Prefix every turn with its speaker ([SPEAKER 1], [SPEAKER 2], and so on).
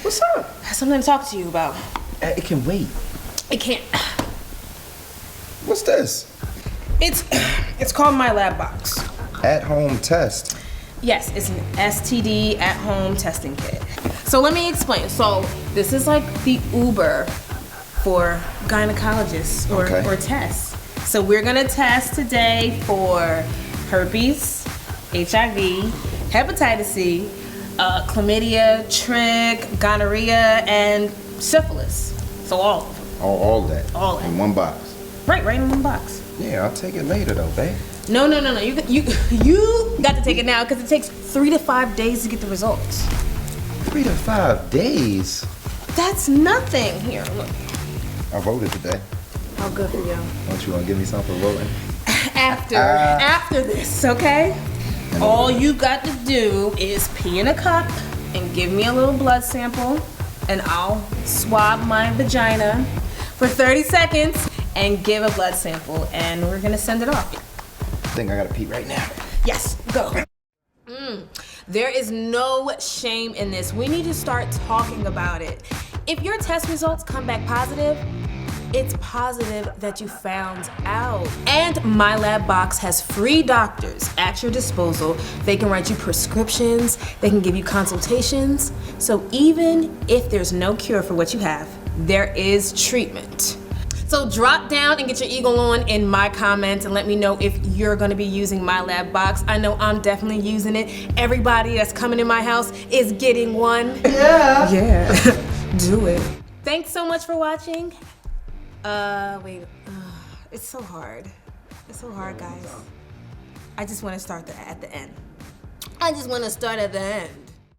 [SPEAKER 1] What's up?
[SPEAKER 2] I have something to talk to you about.
[SPEAKER 1] It can wait.
[SPEAKER 2] It can't.
[SPEAKER 1] What's this?
[SPEAKER 2] It's called myLAB box.
[SPEAKER 1] At-home test.
[SPEAKER 2] Yes, it's an STD at-home testing kit. So let me explain. So this is like the Uber for gynecologists or tests. So we're gonna test today for herpes, HIV, hepatitis C, chlamydia, trich, gonorrhea, and syphilis. So all of them.
[SPEAKER 1] All that.
[SPEAKER 2] All that.
[SPEAKER 1] In one box.
[SPEAKER 2] Right in one box.
[SPEAKER 1] Yeah, I'll take it later though, babe.
[SPEAKER 2] No. You got to take it now because it takes 3 to 5 days to get the results.
[SPEAKER 1] 3 to 5 days?
[SPEAKER 2] That's nothing. Here, look.
[SPEAKER 1] I voted today.
[SPEAKER 2] How good for you.
[SPEAKER 1] Don't you want to give me something for voting?
[SPEAKER 2] After this, okay? All you got to do is pee in a cup and give me a little blood sample, and I'll swab my vagina for 30 seconds and give a blood sample, and we're gonna send it off.
[SPEAKER 1] I think I gotta pee right now.
[SPEAKER 2] Yes, go. There is no shame in this. We need to start talking about it. If your test results come back positive, it's positive that you found out. And myLAB box has free doctors at your disposal. They can write you prescriptions, they can give you consultations. So even if there's no cure for what you have, there is treatment. So drop down and get your eagle on in my comments and let me know if you're gonna be using myLAB box. I know I'm definitely using it. Everybody that's coming in my house is getting one. Yeah, do it. Thanks so much for watching. It's so hard. It's so hard, guys. I just wanna start at the end. I just wanna start at the end.